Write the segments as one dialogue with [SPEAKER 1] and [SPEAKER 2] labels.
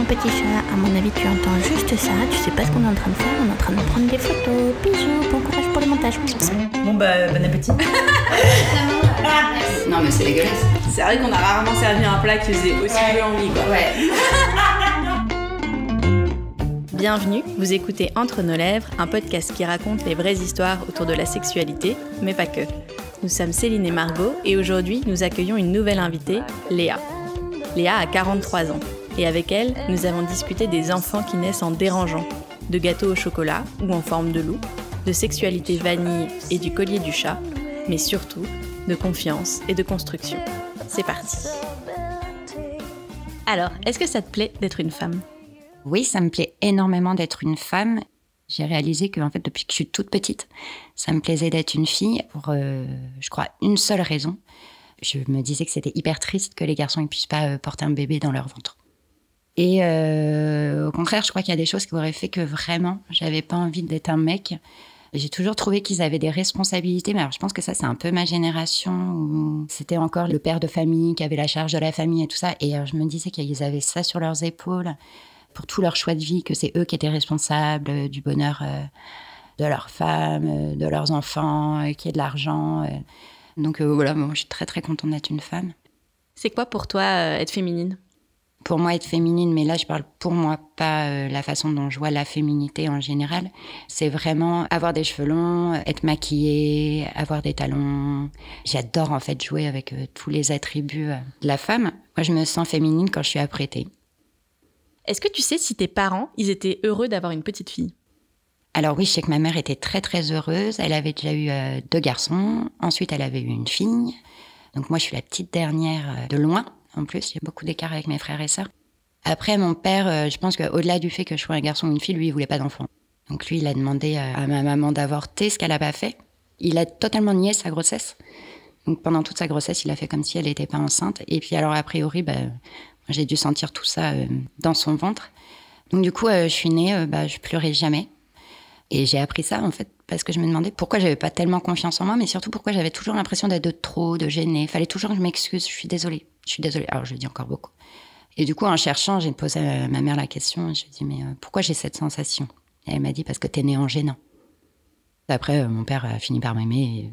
[SPEAKER 1] petit chat, à mon avis tu entends juste ça, tu sais pas ce qu'on est en train de faire, on est en train de prendre des photos. Bisous, bon courage pour le montage.
[SPEAKER 2] Bon bah, bon appétit.
[SPEAKER 3] Non mais c'est dégueulasse.
[SPEAKER 2] C'est vrai qu'on a rarement servi un plat qui faisait aussi peu envie quoi.
[SPEAKER 3] Ouais.
[SPEAKER 4] Bienvenue, vous écoutez Entre nos lèvres, un podcast qui raconte les vraies histoires autour de la sexualité, mais pas que. Nous sommes Céline et Margot et aujourd'hui nous accueillons une nouvelle invitée, Léa. Léa a 43 ans et avec elle, nous avons discuté des enfants qui naissent en dérangeant, de gâteaux au chocolat ou en forme de loup, de sexualité vanille et du collier du chat, mais surtout de confiance et de construction. C'est parti. Alors, est-ce que ça te plaît d'être une femme ?
[SPEAKER 3] Oui, ça me plaît énormément d'être une femme. J'ai réalisé que, en fait, depuis que je suis toute petite, ça me plaisait d'être une fille pour, je crois, une seule raison. Je me disais que c'était hyper triste que les garçons ne puissent pas porter un bébé dans leur ventre. Et au contraire, je crois qu'il y a des choses qui auraient fait que vraiment, j'avais pas envie d'être un mec. J'ai toujours trouvé qu'ils avaient des responsabilités, mais alors je pense que ça, c'est un peu ma génération où c'était encore le père de famille qui avait la charge de la famille et tout ça. Et je me disais qu'ils avaient ça sur leurs épaules pour tout leur choix de vie, que c'est eux qui étaient responsables du bonheur de leurs femmes, de leurs enfants, qu'il y ait de l'argent. Donc voilà, moi, je suis très très contente d'être une femme.
[SPEAKER 4] C'est quoi pour toi être féminine ?
[SPEAKER 3] Pour moi, être féminine, mais là, je parle pour moi, pas la façon dont je vois la féminité en général. C'est vraiment avoir des cheveux longs, être maquillée, avoir des talons. J'adore en fait jouer avec tous les attributs de la femme. Moi, je me sens féminine quand je suis apprêtée.
[SPEAKER 4] Est-ce que tu sais si tes parents, ils étaient heureux d'avoir une petite fille ?
[SPEAKER 3] Alors oui, je sais que ma mère était très très heureuse. Elle avait déjà eu 2 garçons. Ensuite, elle avait eu une fille. Donc moi, je suis la petite dernière de loin. En plus, il y a beaucoup d'écart avec mes frères et sœurs. Après, mon père, je pense qu'au-delà du fait que je sois un garçon ou une fille, lui, il voulait pas d'enfant. Donc lui, il a demandé à ma maman d'avorter, ce qu'elle n'a pas fait. Il a totalement nié sa grossesse. Donc pendant toute sa grossesse, il a fait comme si elle n'était pas enceinte. Et puis alors, a priori, j'ai dû sentir tout ça dans son ventre. Donc du coup, je suis née, je pleurais jamais. Et j'ai appris ça, en fait, parce que je me demandais pourquoi j'avais pas tellement confiance en moi, mais surtout pourquoi j'avais toujours l'impression d'être de trop, de gêner. Il fallait toujours que je m'excuse, je suis désolée. Alors, je le dis encore beaucoup. Et du coup, en cherchant, j'ai posé à ma mère la question. Je lui ai dit, mais pourquoi j'ai cette sensation ? Et elle m'a dit, parce que t'es née en gênant. Après, mon père a fini par m'aimer.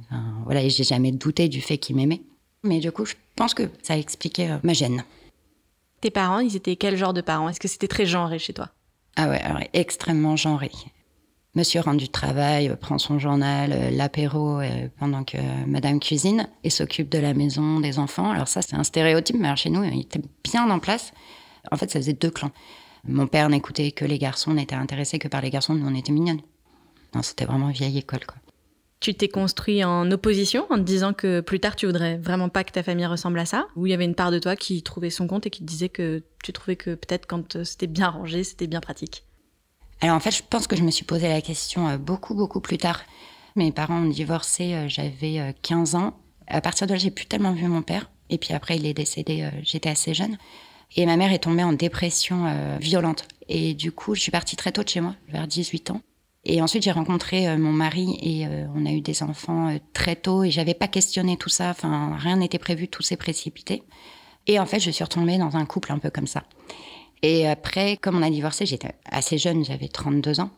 [SPEAKER 3] Et j'ai jamais douté du fait qu'il m'aimait. Mais du coup, je pense que ça a expliqué ma gêne.
[SPEAKER 4] Tes parents, ils étaient quel genre de parents ? Est-ce que c'était très genré chez toi ?
[SPEAKER 3] Ah ouais, alors extrêmement genré. Monsieur rentre du travail, prend son journal, l'apéro pendant que madame cuisine et s'occupe de la maison, des enfants. Alors ça, c'est un stéréotype, mais alors chez nous, il était bien en place. En fait, ça faisait 2 clans. Mon père n'écoutait que les garçons, n'était intéressé que par les garçons, nous on était mignonnes. Non, c'était vraiment vieille école, quoi.
[SPEAKER 4] Tu t'es construit en opposition, en te disant que plus tard, tu voudrais vraiment pas que ta famille ressemble à ça ? Ou il y avait une part de toi qui trouvait son compte et qui te disait que tu trouvais que peut-être quand c'était bien rangé, c'était bien pratique ?
[SPEAKER 3] Alors en fait, je pense que je me suis posé la question beaucoup plus tard. Mes parents ont divorcé, j'avais 15 ans. À partir de là, j'ai plus tellement vu mon père. Et puis après, il est décédé, j'étais assez jeune. Et ma mère est tombée en dépression violente. Et du coup, je suis partie très tôt de chez moi, vers 18 ans. Et ensuite, j'ai rencontré mon mari et on a eu des enfants très tôt. Et j'avais pas questionné tout ça. Enfin, rien n'était prévu, tout s'est précipité. Et en fait, je suis retombée dans un couple un peu comme ça. Et après, comme on a divorcé, j'étais assez jeune, j'avais 32 ans.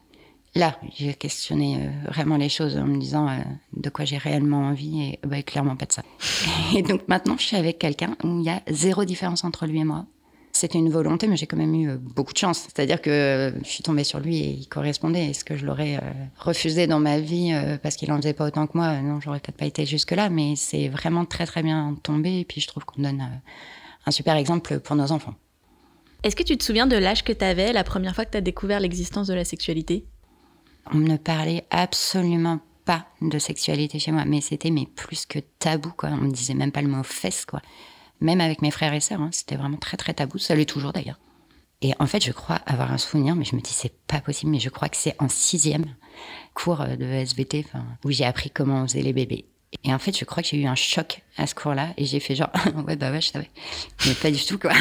[SPEAKER 3] Là, j'ai questionné vraiment les choses en me disant de quoi j'ai réellement envie et clairement pas de ça. Et donc maintenant, je suis avec quelqu'un où il y a 0 différence entre lui et moi. C'était une volonté, mais j'ai quand même eu beaucoup de chance. C'est-à-dire que je suis tombée sur lui et il correspondait. Est-ce que je l'aurais refusé dans ma vie parce qu'il en faisait pas autant que moi ? Non, j'aurais peut-être pas été jusque-là, mais c'est vraiment très très bien tombé. Et puis je trouve qu'on donne un super exemple pour nos enfants.
[SPEAKER 4] Est-ce que tu te souviens de l'âge que tu avais la première fois que tu as découvert l'existence de la sexualité ?
[SPEAKER 3] On ne parlait absolument pas de sexualité chez moi, mais c'était plus que tabou, quoi. On ne disait même pas le mot fesses, quoi. Même avec mes frères et sœurs, c'était vraiment très très tabou. Ça l'est toujours d'ailleurs. Et en fait, je crois avoir un souvenir, mais je me dis c'est pas possible, mais je crois que c'est en 6e cours de SVT, où j'ai appris comment on faisait les bébés. Et en fait, je crois que j'ai eu un choc à ce cours-là, et j'ai fait genre, ouais, je savais. Mais pas du tout, quoi.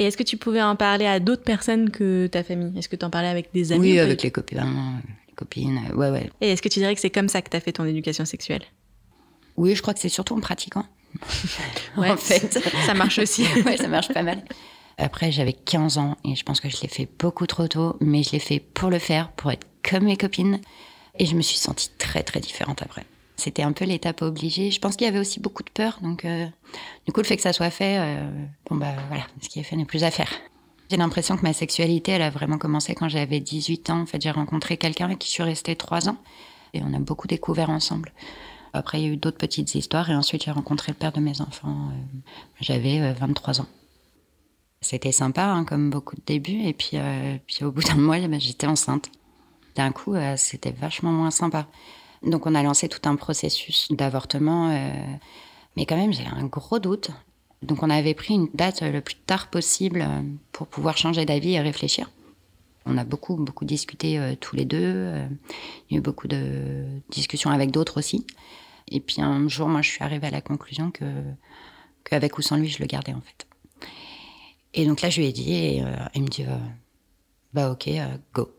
[SPEAKER 4] Et est-ce que tu pouvais en parler à d'autres personnes que ta famille ? Est-ce que tu en parlais avec des amis ?
[SPEAKER 3] Oui, avec les copains, les copines, ouais.
[SPEAKER 4] Et est-ce que tu dirais que c'est comme ça que tu as fait ton éducation sexuelle ?
[SPEAKER 3] Oui, je crois que c'est surtout en pratiquant.
[SPEAKER 4] Ouais,
[SPEAKER 3] en fait.
[SPEAKER 4] Ça marche aussi.
[SPEAKER 3] Ouais, ça marche pas mal. Après, j'avais 15 ans et je pense que je l'ai fait beaucoup trop tôt, mais je l'ai fait pour le faire, pour être comme mes copines. Et je me suis sentie très, très différente après. C'était un peu l'étape obligée. Je pense qu'il y avait aussi beaucoup de peur. Donc, du coup, le fait que ça soit fait, voilà, ce qui est fait n'est plus à faire. J'ai l'impression que ma sexualité, elle a vraiment commencé quand j'avais 18 ans. En fait, j'ai rencontré quelqu'un avec qui je suis restée 3 ans. Et on a beaucoup découvert ensemble. Après, il y a eu d'autres petites histoires. Et ensuite, j'ai rencontré le père de mes enfants. J'avais 23 ans. C'était sympa, hein, comme beaucoup de débuts. Et puis au bout d'un mois, j'étais enceinte. D'un coup, c'était vachement moins sympa. Donc, on a lancé tout un processus d'avortement. Mais quand même, j'ai un gros doute. Donc, on avait pris une date le plus tard possible pour pouvoir changer d'avis et réfléchir. On a beaucoup, beaucoup discuté tous les deux. Il y a eu beaucoup de discussions avec d'autres aussi. Et puis, un jour, moi, je suis arrivée à la conclusion qu'avec ou sans lui, je le gardais, en fait. Et donc là, je lui ai dit, et il me dit, ok, go.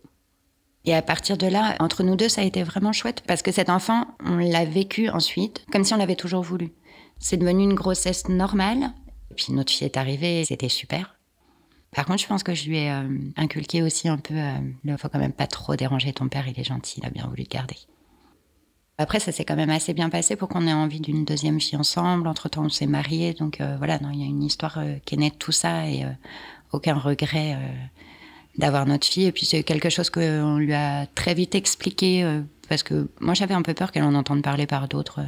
[SPEAKER 3] Et à partir de là, entre nous deux, ça a été vraiment chouette, parce que cet enfant, on l'a vécu ensuite, comme si on l'avait toujours voulu. C'est devenu une grossesse normale, et puis notre fille est arrivée, et c'était super. Par contre, je pense que je lui ai inculqué aussi un peu, il ne faut quand même pas trop déranger ton père, il est gentil, il a bien voulu le garder. Après, ça s'est quand même assez bien passé pour qu'on ait envie d'une deuxième fille ensemble. Entre-temps, on s'est mariés. Donc voilà, il y a une histoire qui est née de tout ça et aucun regret d'avoir notre fille. Et puis c'est quelque chose qu'on lui a très vite expliqué parce que moi, j'avais un peu peur qu'elle en entende parler par d'autres.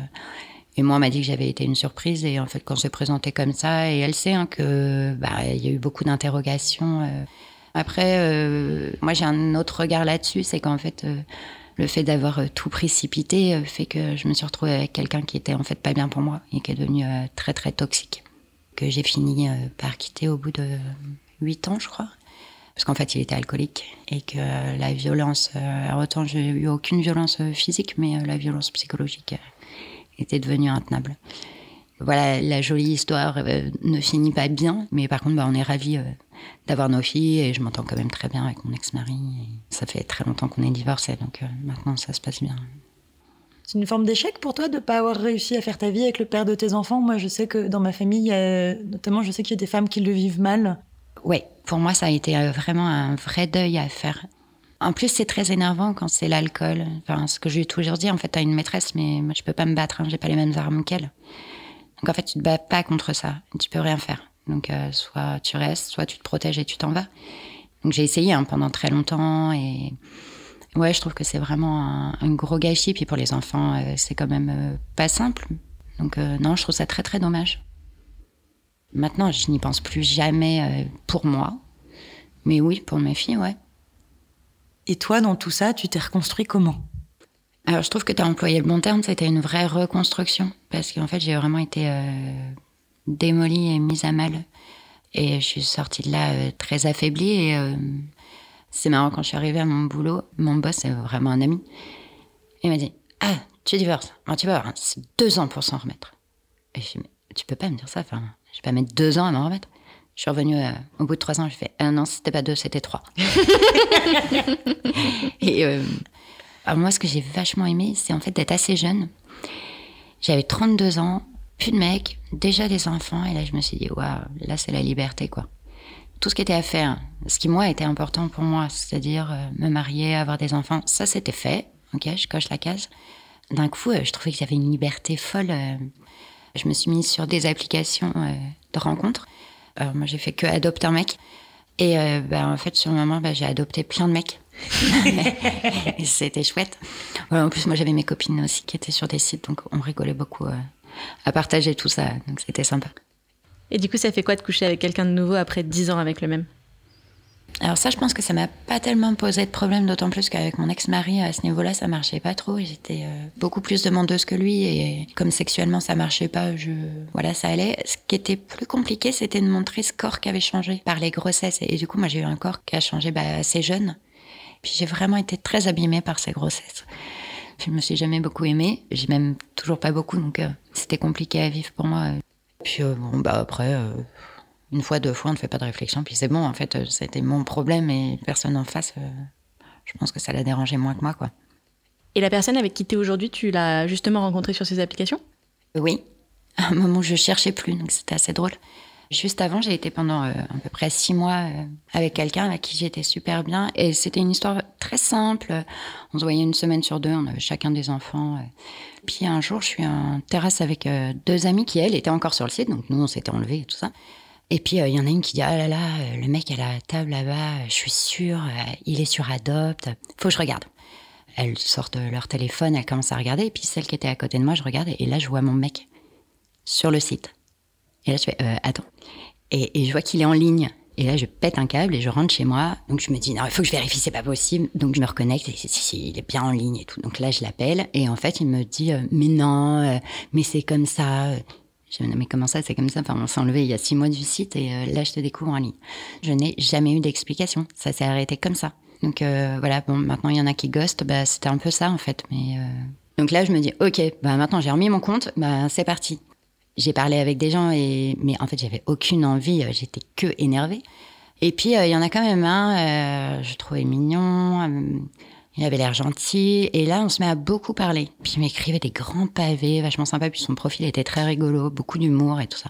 [SPEAKER 3] Et moi, on m'a dit que j'avais été une surprise. Et en fait, quand on s'est présenté comme ça, et elle sait que y a eu beaucoup d'interrogations. Après, moi, j'ai un autre regard là-dessus. C'est qu'en fait... le fait d'avoir tout précipité fait que je me suis retrouvée avec quelqu'un qui était en fait pas bien pour moi et qui est devenu très très toxique. Que j'ai fini par quitter au bout de 8 ans, je crois. Parce qu'en fait, il était alcoolique et que la violence... autant j'ai eu aucune violence physique, mais la violence psychologique était devenue intenable. Voilà, la jolie histoire ne finit pas bien, mais par contre, on est ravis d'avoir nos filles et je m'entends quand même très bien avec mon ex-mari. Ça fait très longtemps qu'on est divorcés, donc maintenant ça se passe bien.
[SPEAKER 5] C'est une forme d'échec pour toi de ne pas avoir réussi à faire ta vie avec le père de tes enfants? Moi, je sais que dans ma famille, notamment, je sais qu'il y a des femmes qui le vivent mal.
[SPEAKER 3] Oui, pour moi, ça a été vraiment un vrai deuil à faire. En plus, c'est très énervant quand c'est l'alcool. Enfin, ce que je lui ai toujours dit, en fait, t'as une maîtresse, mais moi, je peux pas me battre, j'ai pas les mêmes armes qu'elle. Donc en fait, tu te bats pas contre ça, tu peux rien faire. Donc soit tu restes, soit tu te protèges et tu t'en vas. Donc j'ai essayé pendant très longtemps et ouais, je trouve que c'est vraiment un gros gâchis. Puis pour les enfants, c'est quand même pas simple. Donc non, je trouve ça très très dommage. Maintenant, je n'y pense plus jamais pour moi, mais oui, pour mes filles, ouais.
[SPEAKER 5] Et toi, dans tout ça, tu t'es reconstruit comment ?
[SPEAKER 3] Alors, je trouve que tu as employé le bon terme, c'était une vraie reconstruction. Parce qu'en fait, j'ai vraiment été démolie et mise à mal. Et je suis sortie de là très affaiblie. Et c'est marrant, quand je suis arrivée à mon boulot, mon boss, c'est vraiment un ami. Il m'a dit, tu divorces. Alors, tu vas avoir 2 ans pour s'en remettre. Et je dis, mais tu peux pas me dire ça, je vais pas mettre 2 ans à m'en remettre. Je suis revenue au bout de 3 ans, j'ai fait, non, c'était pas 2, c'était 3. Et... alors moi, ce que j'ai vachement aimé, c'est en fait d'être assez jeune. J'avais 32 ans, plus de mecs, déjà des enfants. Et là, je me suis dit, waouh, là, c'est la liberté, quoi. Tout ce qui était à faire, ce qui, moi, était important pour moi, c'est-à-dire me marier, avoir des enfants, ça, c'était fait. Ok, je coche la case. D'un coup, je trouvais que j'avais une liberté folle. Je me suis mise sur des applications de rencontres. Alors, moi, j'ai fait que adopter un mec. Et en fait, sur le moment, j'ai adopté plein de mecs. Et c'était chouette. En plus, moi, j'avais mes copines aussi qui étaient sur des sites, donc on rigolait beaucoup à partager tout ça, donc c'était sympa.
[SPEAKER 4] Et du coup, ça fait quoi de coucher avec quelqu'un de nouveau après 10 ans avec le même ?
[SPEAKER 3] Alors ça, je pense que ça m'a pas tellement posé de problème, d'autant plus qu'avec mon ex-mari, à ce niveau-là, ça marchait pas trop. J'étais beaucoup plus demandeuse que lui, et comme sexuellement ça marchait pas, voilà, ça allait. Ce qui était plus compliqué, c'était de montrer ce corps qui avait changé par les grossesses. Et du coup, moi, j'ai eu un corps qui a changé assez jeune. Puis j'ai vraiment été très abîmée par ces grossesses. Je me suis jamais beaucoup aimée, j'ai même toujours pas beaucoup, donc c'était compliqué à vivre pour moi. Puis après, 1 fois, 2 fois, on ne fait pas de réflexion, puis c'est bon, en fait, c'était mon problème et personne en face, je pense que ça l'a dérangé moins que moi, quoi.
[SPEAKER 4] Et la personne avec qui tu es aujourd'hui, tu l'as justement rencontrée sur ces applications ?
[SPEAKER 3] Oui, à un moment où je cherchais plus, donc c'était assez drôle. Juste avant, j'ai été pendant à peu près 6 mois avec quelqu'un avec qui j'étais super bien. Et c'était une histoire très simple. On se voyait 1 semaine sur 2, on avait chacun des enfants. Puis un jour, je suis en terrasse avec 2 amies qui, elles, étaient encore sur le site. Donc nous, on s'était enlevés et tout ça. Et puis, il y en a une qui dit « Ah là là, le mec à la table là-bas, je suis sûre, il est sur Adopt. Faut que je regarde. » Elles sortent leur téléphone, elles commencent à regarder. Et puis celle qui était à côté de moi, je regarde. Et là, je vois mon mec sur le site. Et là, je fais attends. Et je vois qu'il est en ligne. Et là, je pète un câble et je rentre chez moi. Donc, je me dis, non, il faut que je vérifie, c'est pas possible. Donc, je me reconnecte et si, il est bien en ligne et tout. Donc là, je l'appelle. Et en fait, il me dit, mais non, mais c'est comme ça. Je me dis, mais comment ça, c'est comme ça? Enfin, on s'est enlevé il y a 6 mois du site et là, je te découvre en ligne. Je n'ai jamais eu d'explication. Ça s'est arrêté comme ça. Donc, voilà, bon, maintenant, il y en a qui ghostent. Bah, c'était un peu ça, en fait. Mais donc là, je me dis, OK, bah, maintenant, j'ai remis mon compte. Bah, c'est parti. J'ai parlé avec des gens, mais en fait, j'avais aucune envie, j'étais que énervée. Et puis, il y en a quand même un, je trouvais mignon, il avait l'air gentil. Et là, on se met à beaucoup parler. Puis, il m'écrivait des grands pavés, vachement sympa. Puis, son profil était très rigolo, beaucoup d'humour et tout ça.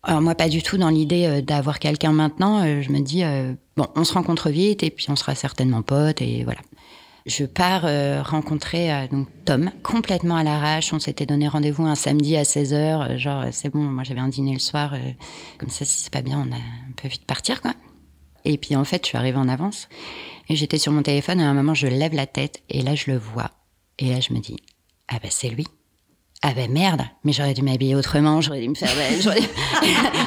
[SPEAKER 3] Alors, moi, pas du tout dans l'idée d'avoir quelqu'un maintenant. Je me dis, bon, on se rencontre vite et puis on sera certainement potes et voilà. Je pars rencontrer donc Tom, complètement à l'arrache. On s'était donné rendez-vous un samedi à 16h. Genre, c'est bon, moi j'avais un dîner le soir. Comme ça, si c'est pas bien, on peut vite partir, quoi. Et puis en fait, je suis arrivée en avance. Et j'étais sur mon téléphone et à un moment, je lève la tête et là, je le vois. Et là, je me dis, ah ben c'est lui. Ah ben merde, mais j'aurais dû m'habiller autrement, j'aurais dû me faire belle.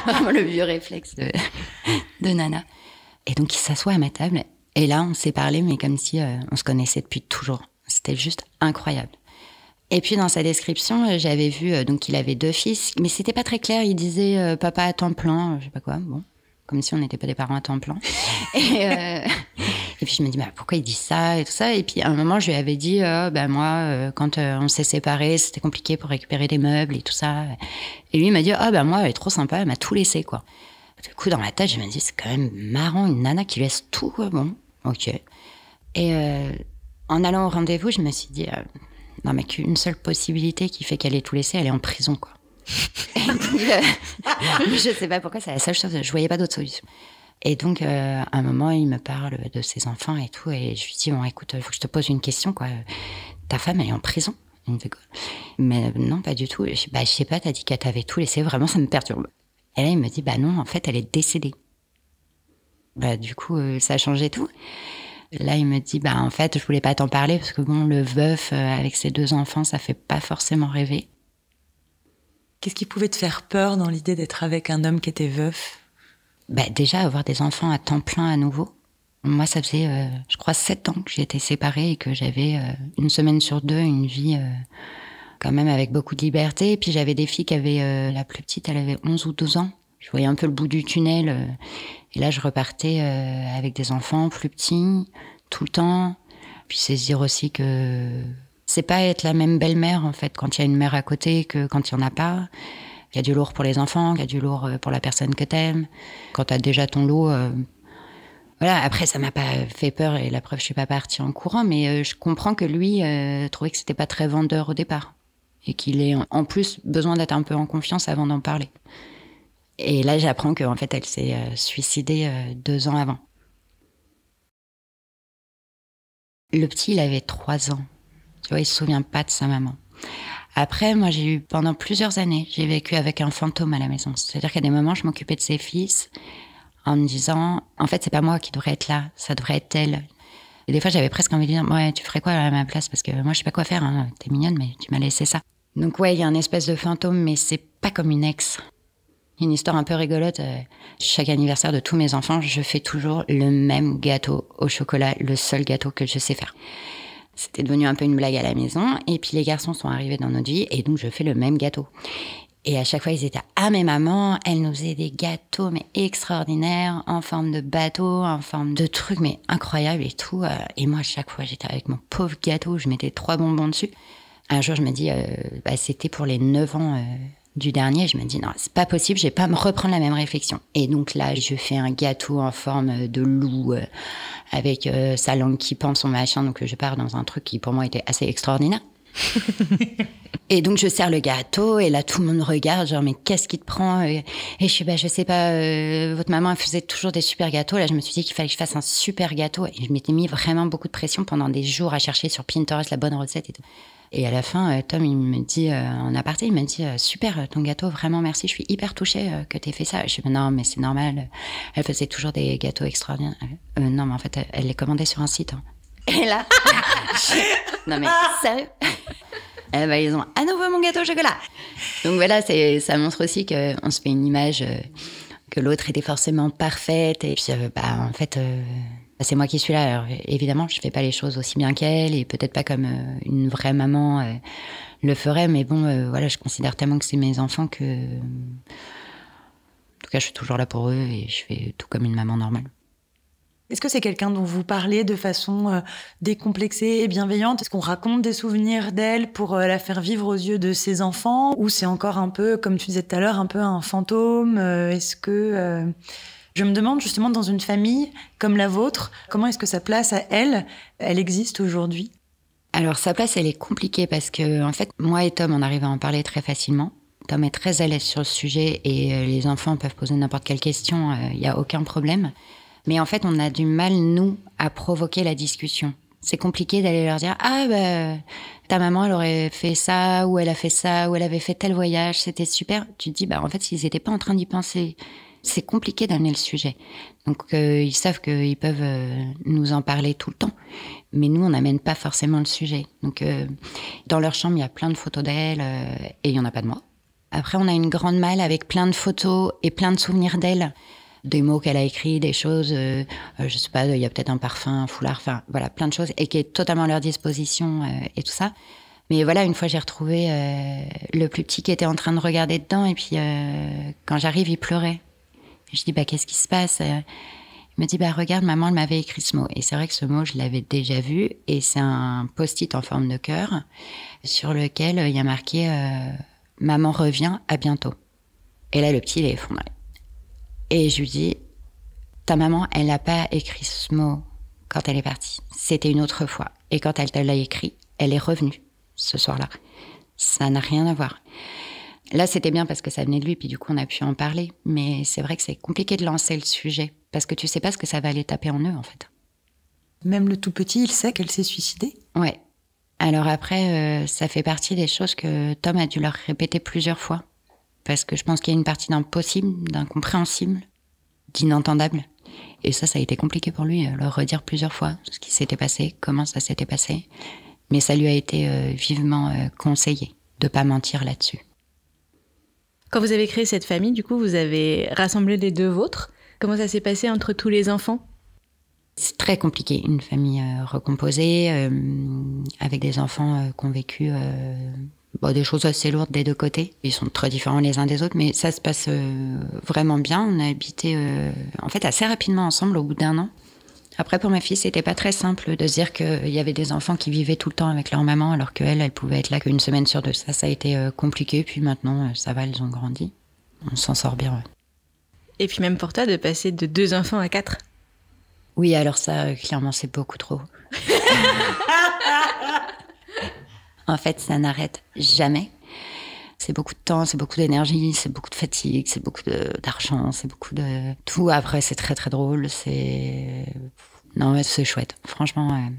[SPEAKER 3] Vraiment le vieux réflexe de nana. Et donc, il s'assoit à ma table. Et là, on s'est parlé, mais comme si on se connaissait depuis toujours. C'était juste incroyable. Et puis, dans sa description, j'avais vu donc qu'il avait 2 fils, mais c'était pas très clair. Il disait papa à temps plein, je sais pas quoi. Bon, comme si on n'était pas des parents à temps plein. Et puis, je me dis, bah, pourquoi il dit ça et tout ça. Et puis, à un moment, je lui avais dit, moi, quand on s'est séparés, c'était compliqué pour récupérer des meubles et tout ça. Et lui, il m'a dit, moi, elle est trop sympa, elle m'a tout laissé, quoi. Du coup, dans ma tête, je me dis, c'est quand même marrant, une nana qui laisse tout, quoi. Bon. Ok. Et en allant au rendez-vous, je me suis dit, non, mais qu'une seule possibilité qui fait qu'elle ait tout laissé, elle est en prison, quoi. Et puis, je sais pas pourquoi, c'est la seule chose, je voyais pas d'autre solution. Et donc, à un moment, il me parle de ses enfants et tout, et je lui dis, bon, écoute, il faut que je te pose une question, quoi. Ta femme, elle est en prison? Il me fait quoi? Mais non, pas du tout. Je sais pas, t'as dit qu'elle t'avait tout laissé, vraiment, ça me perturbe. Et là, il me dit, non, en fait, elle est décédée. Du coup, ça a changé tout. Là, il me dit, en fait, je voulais pas t'en parler parce que bon, le veuf avec ses 2 enfants, ça fait pas forcément rêver.
[SPEAKER 5] Qu'est-ce qui pouvait te faire peur dans l'idée d'être avec un homme qui était veuf?
[SPEAKER 3] Déjà, avoir des enfants à temps plein à nouveau. Moi, ça faisait, je crois, 7 ans que j'étais séparée et que j'avais 1 semaine sur 2 une vie quand même avec beaucoup de liberté. Et puis, j'avais des filles qui avaient, la plus petite, elle avait 11 ou 12 ans. Je voyais un peu le bout du tunnel. Et là, je repartais avec des enfants plus petits, tout le temps. Puis c'est se dire aussi que c'est pas être la même belle-mère, en fait, quand il y a une mère à côté que quand il n'y en a pas. Il y a du lourd pour les enfants, il y a du lourd pour la personne que t'aimes. Quand t'as déjà ton lot... Voilà, après, ça m'a pas fait peur et la preuve, je suis pas partie en courant. Mais je comprends que lui trouvait que c'était pas très vendeur au départ. Et qu'il ait en plus besoin d'être un peu en confiance avant d'en parler. Et là, j'apprends qu'en fait, elle s'est suicidée 2 ans avant. Le petit, il avait 3 ans. Tu vois, il se souvient pas de sa maman. Après, moi, j'ai eu, pendant plusieurs années, j'ai vécu avec un fantôme à la maison. C'est-à-dire qu'à des moments, je m'occupais de ses fils en me disant, en fait, c'est pas moi qui devrais être là, ça devrait être elle. Et des fois, j'avais presque envie de dire, ouais, tu ferais quoi à ma place? Parce que moi, je sais pas quoi faire, hein. T'es mignonne, mais tu m'as laissé ça. Donc ouais, il y a un espèce de fantôme, mais c'est pas comme une ex. Une histoire un peu rigolote. Chaque anniversaire de tous mes enfants, je fais toujours le même gâteau au chocolat, le seul gâteau que je sais faire. C'était devenu un peu une blague à la maison. Et puis les garçons sont arrivés dans notre vie et donc je fais le même gâteau. Et à chaque fois, ils étaient « Ah, mais maman, elle nous faisait des gâteaux mais extraordinaires, en forme de bateau, en forme de trucs, mais incroyables et tout. » Et moi, à chaque fois, j'étais avec mon pauvre gâteau, je mettais 3 bonbons dessus. Un jour, je me dis, c'était pour les 9 ans du dernier. Je me dis, non, c'est pas possible, je vais pas me reprendre la même réflexion. Et donc là, je fais un gâteau en forme de loup, avec sa langue qui pend, son machin. Donc je pars dans un truc qui, pour moi, était assez extraordinaire. Et donc, je sers le gâteau, et là, tout le monde me regarde, genre, mais qu'est-ce qui te prend? Et je suis, je sais pas, votre maman, elle faisait toujours des super gâteaux. Là, je me suis dit qu'il fallait que je fasse un super gâteau. Et je m'étais mis vraiment beaucoup de pression pendant des jours à chercher sur Pinterest la bonne recette et tout. Et à la fin, Tom, il me dit, en aparté, il m'a dit, super, ton gâteau, vraiment, merci, je suis hyper touchée que t'aies fait ça. Et je suis, non, mais c'est normal, elle faisait toujours des gâteaux extraordinaires. Non, mais en fait, elle les commandait sur un site. Hein. Et là, non, mais sérieux? Ils ont à nouveau mon gâteau au chocolat. Donc voilà, ça montre aussi qu'on se fait une image que l'autre était forcément parfaite. Et puis, en fait, c'est moi qui suis là. Alors, évidemment, je fais pas les choses aussi bien qu'elle et peut-être pas comme une vraie maman le ferait. Mais bon, voilà, je considère tellement que c'est mes enfants que... En tout cas, je suis toujours là pour eux et je fais tout comme une maman normale.
[SPEAKER 5] Est-ce que c'est quelqu'un dont vous parlez de façon décomplexée et bienveillante? Est-ce qu'on raconte des souvenirs d'elle pour la faire vivre aux yeux de ses enfants? Ou c'est encore un peu, comme tu disais tout à l'heure, un peu un fantôme? Est-ce que... Je me demande justement, dans une famille comme la vôtre, comment est-ce que sa place à elle existe aujourd'hui?
[SPEAKER 3] Alors, sa place, elle est compliquée parce que, en fait, moi et Tom, on arrive à en parler très facilement. Tom est très à l'aise sur le sujet et les enfants peuvent poser n'importe quelle question, il n'y a aucun problème. Mais en fait, on a du mal, nous, à provoquer la discussion. C'est compliqué d'aller leur dire « Ah, ta maman, elle aurait fait ça, ou elle a fait ça, ou elle avait fait tel voyage, c'était super. » Tu te dis, en fait, s'ils n'étaient pas en train d'y penser, c'est compliqué d'amener le sujet. Donc, ils savent qu'ils peuvent nous en parler tout le temps. Mais nous, on n'amène pas forcément le sujet. Donc, dans leur chambre, il y a plein de photos d'elle, et il n'y en a pas de moi. Après, on a une grande malle avec plein de photos et plein de souvenirs d'elle. Des mots qu'elle a écrits, des choses, je sais pas, il y a peut-être un parfum, un foulard, enfin voilà, plein de choses, et qui est totalement à leur disposition et tout ça. Mais voilà, une fois j'ai retrouvé le plus petit qui était en train de regarder dedans, et puis quand j'arrive, il pleurait. Je dis, qu'est-ce qui se passe? Il me dit, regarde, maman, elle m'avait écrit ce mot. Et c'est vrai que ce mot, je l'avais déjà vu, et c'est un post-it en forme de cœur, sur lequel il y a marqué « Maman revient, à bientôt ». Et là, le petit, il est effondré. Et je lui dis, ta maman, elle n'a pas écrit ce mot quand elle est partie. C'était une autre fois. Et quand elle l'a écrit, elle est revenue ce soir-là. Ça n'a rien à voir. Là, c'était bien parce que ça venait de lui, puis du coup, on a pu en parler. Mais c'est vrai que c'est compliqué de lancer le sujet, parce que tu sais pas ce que ça va aller taper en eux, en fait.
[SPEAKER 5] Même le tout petit, il sait qu'elle s'est suicidée?
[SPEAKER 3] Ouais. Alors après, ça fait partie des choses que Tom a dû leur répéter plusieurs fois. Parce que je pense qu'il y a une partie d'impossible, d'incompréhensible, d'inentendable. Et ça a été compliqué pour lui, le redire plusieurs fois, ce qui s'était passé, comment ça s'était passé. Mais ça lui a été vivement conseillé de pas mentir là-dessus.
[SPEAKER 4] Quand vous avez créé cette famille, du coup, vous avez rassemblé les deux vôtres. Comment ça s'est passé entre tous les enfants?
[SPEAKER 3] C'est très compliqué, une famille recomposée, avec des enfants qui ont vécu... des choses assez lourdes des deux côtés. Ils sont très différents les uns des autres, mais ça se passe vraiment bien. On a habité en fait assez rapidement ensemble au bout d'1 an. Après, pour ma fille, c'était pas très simple de se dire qu'il y avait des enfants qui vivaient tout le temps avec leur maman, alors qu'elle, elle pouvait être là qu'une semaine sur 2. Ça a été compliqué. Puis maintenant, ça va, elles ont grandi. On s'en sort bien. Ouais.
[SPEAKER 4] Et puis même pour toi, de passer de 2 enfants à 4.
[SPEAKER 3] Oui, alors ça, clairement, c'est beaucoup trop. En fait, ça n'arrête jamais. C'est beaucoup de temps, c'est beaucoup d'énergie, c'est beaucoup de fatigue, c'est beaucoup d'argent, c'est beaucoup de tout. Après, c'est très, très drôle. Non, c'est chouette. Franchement, ouais.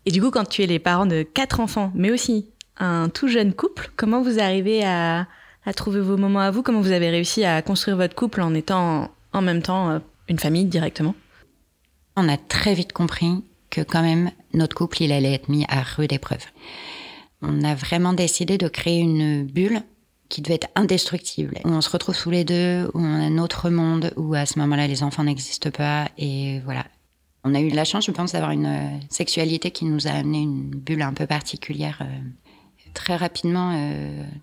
[SPEAKER 4] Et du coup, quand tu es les parents de 4 enfants, mais aussi un tout jeune couple, comment vous arrivez à trouver vos moments à vous? Comment vous avez réussi à construire votre couple en étant en même temps une famille directement?
[SPEAKER 3] On a très vite compris que quand même, notre couple, il allait être mis à rude épreuve. On a vraiment décidé de créer une bulle qui devait être indestructible. Où on se retrouve tous les deux, où on a un autre monde, où à ce moment-là, les enfants n'existent pas. Et voilà. On a eu la chance, je pense, d'avoir une sexualité qui nous a amené une bulle un peu particulière. Très rapidement,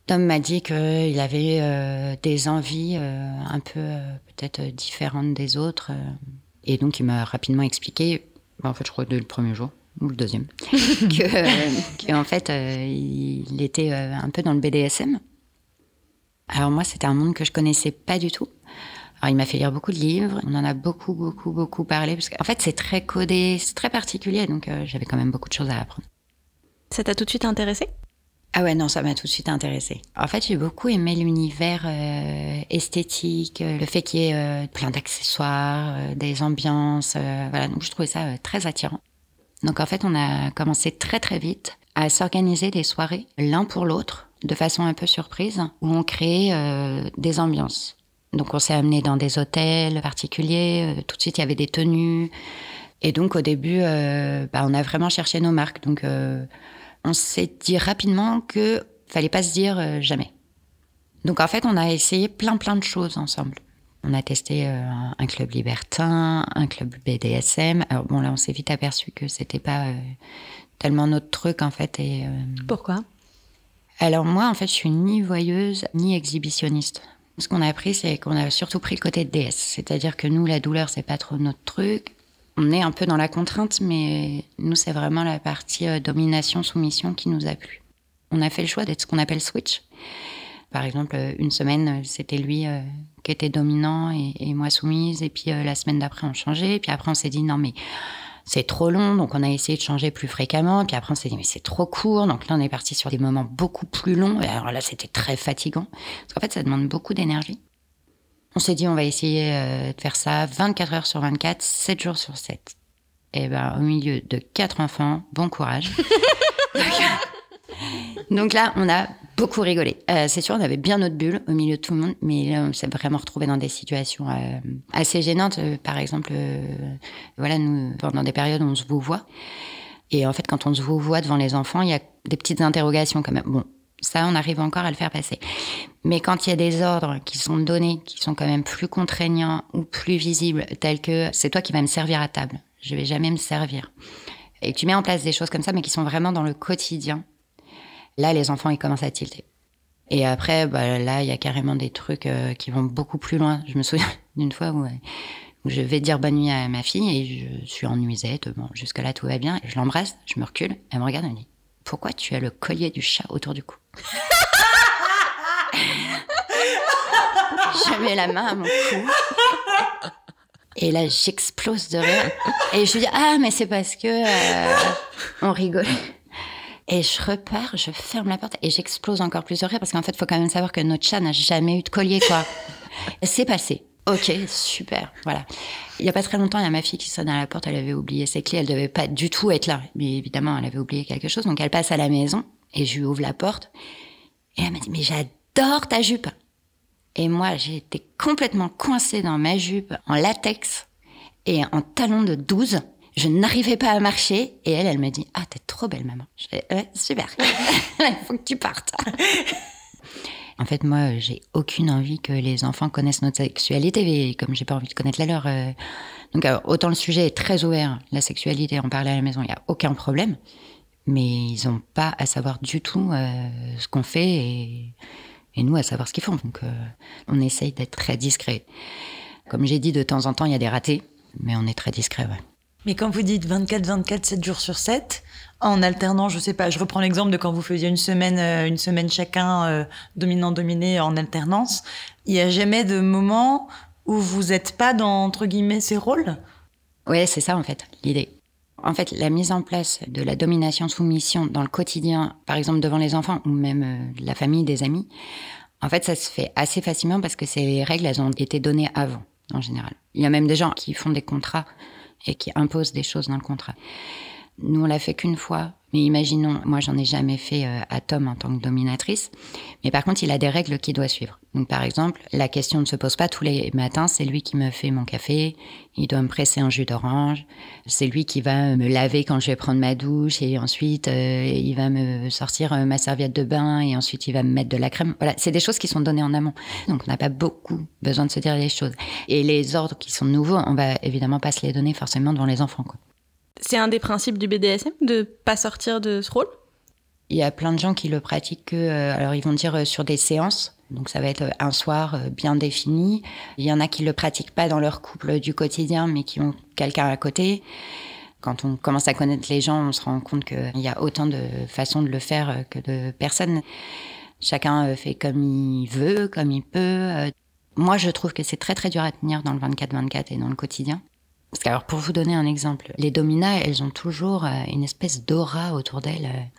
[SPEAKER 3] Tom m'a dit qu'il avait des envies un peu peut-être différentes des autres. Et donc, il m'a rapidement expliqué, en fait, je crois dès le premier jour, ou le deuxième, qu'en fait, il était un peu dans le BDSM. Alors moi, c'était un monde que je connaissais pas du tout. Alors il m'a fait lire beaucoup de livres, on en a beaucoup parlé, parce qu'en fait, c'est très codé, c'est très particulier, donc j'avais quand même beaucoup de choses à apprendre.
[SPEAKER 4] Ça t'a tout de suite intéressé?
[SPEAKER 3] Ah ouais, non, ça m'a tout de suite intéressée. En fait, j'ai beaucoup aimé l'univers esthétique, le fait qu'il y ait plein d'accessoires, des ambiances. Voilà, donc je trouvais ça très attirant. Donc en fait, on a commencé très très vite à s'organiser des soirées l'un pour l'autre, de façon un peu surprise, où on créait des ambiances. Donc on s'est amené dans des hôtels particuliers, tout de suite il y avait des tenues. Et donc au début, on a vraiment cherché nos marques. Donc on s'est dit rapidement qu'il fallait pas se dire jamais. Donc en fait, on a essayé plein de choses ensemble. On a testé un club libertin, un club BDSM. Alors bon, là, on s'est vite aperçu que c'était pas tellement notre truc, en fait. Et,
[SPEAKER 4] Pourquoi ?
[SPEAKER 3] Alors moi, en fait, je suis ni voyeuse, ni exhibitionniste. Ce qu'on a appris, c'est qu'on a surtout pris le côté de DS. C'est-à-dire que nous, la douleur, c'est pas trop notre truc. On est un peu dans la contrainte, mais nous, c'est vraiment la partie domination-soumission qui nous a plu. On a fait le choix d'être ce qu'on appelle switch. Par exemple, une semaine, c'était lui qui était dominant et moi soumise. Et puis la semaine d'après, on changeait. Et puis après, on s'est dit, non, mais c'est trop long. Donc, on a essayé de changer plus fréquemment. Puis après, on s'est dit, mais c'est trop court. Donc là, on est parti sur des moments beaucoup plus longs. Et alors là, c'était très fatigant. Parce qu'en fait, ça demande beaucoup d'énergie. On s'est dit, on va essayer de faire ça 24 heures sur 24, 7 jours sur 7. Et ben, au milieu de 4 enfants, bon courage. Donc là, on a beaucoup rigolé. C'est sûr, on avait bien notre bulle au milieu de tout le monde, mais là, on s'est vraiment retrouvés dans des situations assez gênantes. Par exemple, voilà, nous, pendant des périodes où on se vouvoie. Et en fait, quand on se vouvoie devant les enfants, il y a des petites interrogations quand même. Bon, ça, on arrive encore à le faire passer. Mais quand il y a des ordres qui sont donnés, qui sont quand même plus contraignants ou plus visibles, tels que c'est toi qui vas me servir à table, je vais jamais me servir. Et que tu mets en place des choses comme ça, mais qui sont vraiment dans le quotidien. Là, les enfants, ils commencent à tilter. Et après, là, il y a carrément des trucs qui vont beaucoup plus loin. Je me souviens d'une fois où je vais dire bonne nuit à ma fille et je suis en nuisette. Bon, jusque-là, tout va bien. Je l'embrasse, je me recule, elle me regarde et me dit « Pourquoi tu as le collier du chat autour du cou ?» Je mets la main à mon cou. Et là, j'explose de rire. Et je lui dis « Ah, mais c'est parce que on rigole. » Et je repars, je ferme la porte et j'explose encore plus de rire parce qu'en fait, il faut quand même savoir que notre chat n'a jamais eu de collier, quoi. C'est passé. Ok, super, voilà. Il n'y a pas très longtemps, il y a ma fille qui sonne à la porte, elle avait oublié ses clés, elle ne devait pas du tout être là. Mais évidemment, elle avait oublié quelque chose, donc elle passe à la maison et je lui ouvre la porte. Et elle m'a dit « Mais j'adore ta jupe !» Et moi, j'ai été complètement coincée dans ma jupe en latex et en talons de 12. Je n'arrivais pas à marcher. Et elle me dit « Ah, t'es trop belle, maman. » Je fais « Ouais, super. Il faut que tu partes. » En fait, moi, j'ai aucune envie que les enfants connaissent notre sexualité, comme j'ai pas envie de connaître la leur. Donc, autant le sujet est très ouvert, la sexualité, en parler à la maison, il n'y a aucun problème. Mais ils n'ont pas à savoir du tout ce qu'on fait et nous à savoir ce qu'ils font. Donc, on essaye d'être très discret. Comme j'ai dit, de temps en temps, il y a des ratés, mais on est très discret, ouais.
[SPEAKER 5] Mais quand vous dites 24, 7 jours sur 7, en alternant, je sais pas, je reprends l'exemple de quand vous faisiez une semaine chacun, dominant-dominé en alternance, il n'y a jamais de moment où vous n'êtes pas dans, entre guillemets, ces rôles ?
[SPEAKER 3] Oui, c'est ça en fait, l'idée. En fait, la mise en place de la domination-soumission dans le quotidien, par exemple devant les enfants ou même la famille, des amis, en fait, ça se fait assez facilement parce que ces règles, elles ont été données avant, en général. Il y a même des gens qui font des contrats et qui imposent des choses dans le contrat. Nous, on l'a fait qu'une fois. Mais imaginons, moi, j'en ai jamais fait à Tom en tant que dominatrice. Mais par contre, il a des règles qu'il doit suivre. Donc, par exemple, la question ne se pose pas tous les matins. C'est lui qui me fait mon café. Il doit me presser un jus d'orange. C'est lui qui va me laver quand je vais prendre ma douche. Et ensuite, il va me sortir ma serviette de bain. Et ensuite, il va me mettre de la crème. Voilà, c'est des choses qui sont données en amont. Donc, on n'a pas beaucoup besoin de se dire les choses. Et les ordres qui sont nouveaux, on va évidemment pas se les donner forcément devant les enfants, quoi.
[SPEAKER 4] C'est un des principes du BDSM, de pas sortir de ce rôle ?
[SPEAKER 3] Il y a plein de gens qui le pratiquent, alors ils vont dire sur des séances, donc ça va être un soir bien défini. Il y en a qui le pratiquent pas dans leur couple du quotidien, mais qui ont quelqu'un à côté. Quand on commence à connaître les gens, on se rend compte qu'il y a autant de façons de le faire que de personnes. Chacun fait comme il veut, comme il peut. Moi, je trouve que c'est très très dur à tenir dans le 24-24 et dans le quotidien. Parce que, alors, pour vous donner un exemple, les dominas, elles ont toujours une espèce d'aura autour d'elles.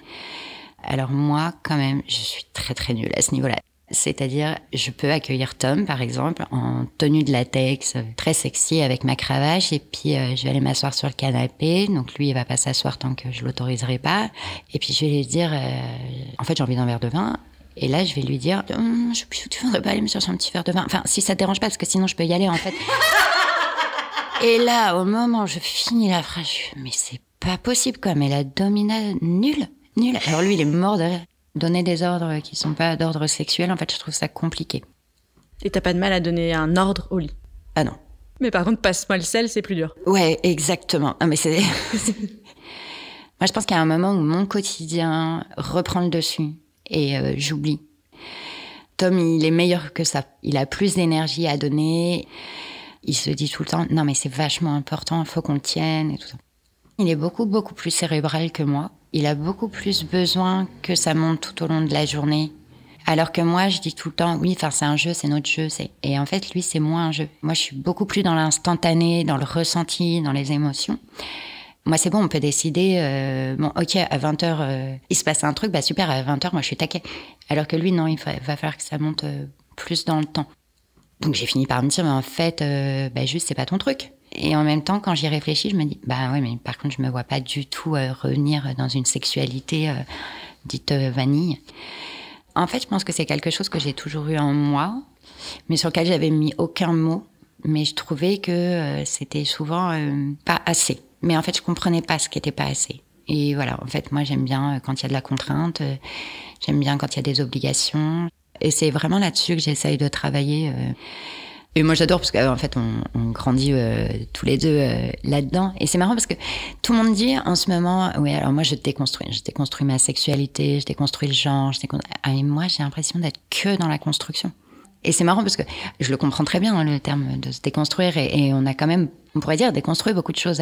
[SPEAKER 3] Alors moi, quand même, je suis très très nulle à ce niveau-là. C'est-à-dire, je peux accueillir Tom, par exemple, en tenue de latex, très sexy, avec ma cravache, et puis je vais aller m'asseoir sur le canapé. Donc lui, il va pas s'asseoir tant que je l'autoriserai pas. Et puis je vais lui dire, en fait, j'ai envie d'un verre de vin. Et là, je vais lui dire, tu voudrais pas aller me chercher un petit verre de vin? Enfin, si ça te dérange pas, parce que sinon je peux y aller, en fait. Et là, au moment où je finis la phrase, je suis, mais c'est pas possible, quoi. Mais la domina, nulle. Alors lui, il est mort de rire. Donner des ordres qui sont pas d'ordre sexuel, en fait, je trouve ça compliqué.
[SPEAKER 4] Et t'as pas de mal à donner un ordre au lit?
[SPEAKER 3] Ah non.
[SPEAKER 4] Mais par contre, passe-moi le sel, c'est plus dur.
[SPEAKER 3] Ouais, exactement. Ah, mais c'est... Moi, je pense qu'il y a un moment où mon quotidien reprend le dessus et j'oublie. Tom, il est meilleur que ça. Il a plus d'énergie à donner. Il se dit tout le temps, non mais c'est vachement important, il faut qu'on le tienne et tout ça. Il est beaucoup, beaucoup plus cérébral que moi. Il a beaucoup plus besoin que ça monte tout au long de la journée. Alors que moi, je dis tout le temps, oui, c'est un jeu, c'est notre jeu. Et en fait, lui, c'est moins un jeu. Moi, je suis beaucoup plus dans l'instantané, dans le ressenti, dans les émotions. Moi, c'est bon, on peut décider, bon, ok, à 20h, il se passe un truc, bah super, à 20h, moi, je suis taquet. Alors que lui, non, il va falloir que ça monte plus dans le temps. Donc, j'ai fini par me dire, mais en fait, juste, c'est pas ton truc. Et en même temps, quand j'y réfléchis, je me dis, bah ouais, mais par contre, je me vois pas du tout revenir dans une sexualité dite vanille. En fait, je pense que c'est quelque chose que j'ai toujours eu en moi, mais sur lequel j'avais mis aucun mot. Mais je trouvais que c'était souvent pas assez. Mais en fait, je comprenais pas ce qui était pas assez. Et voilà, en fait, moi, j'aime bien quand il y a de la contrainte, j'aime bien quand il y a des obligations. Et c'est vraiment là-dessus que j'essaye de travailler. Et moi, j'adore parce qu'en fait, on grandit tous les deux là-dedans. Et c'est marrant parce que tout le monde dit en ce moment, oui, alors moi, je déconstruis ma sexualité, je déconstruis le genre, et moi, j'ai l'impression d'être que dans la construction. Et c'est marrant parce que je le comprends très bien, hein, le terme de se déconstruire. Et on a quand même, on pourrait dire, déconstruit beaucoup de choses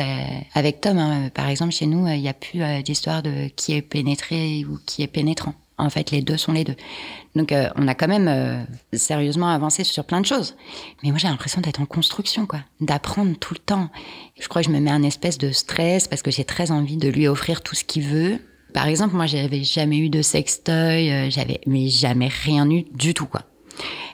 [SPEAKER 3] avec Tom. Hein. Par exemple, chez nous, il n'y a plus d'histoire de qui est pénétré ou qui est pénétrant. En fait, les deux sont les deux. Donc, on a quand même sérieusement avancé sur plein de choses. Mais moi, j'ai l'impression d'être en construction, quoi. D'apprendre tout le temps. Je crois que je me mets un espèce de stress parce que j'ai très envie de lui offrir tout ce qu'il veut. Par exemple, moi, j'avais jamais eu de sextoy, mais jamais rien eu du tout, quoi.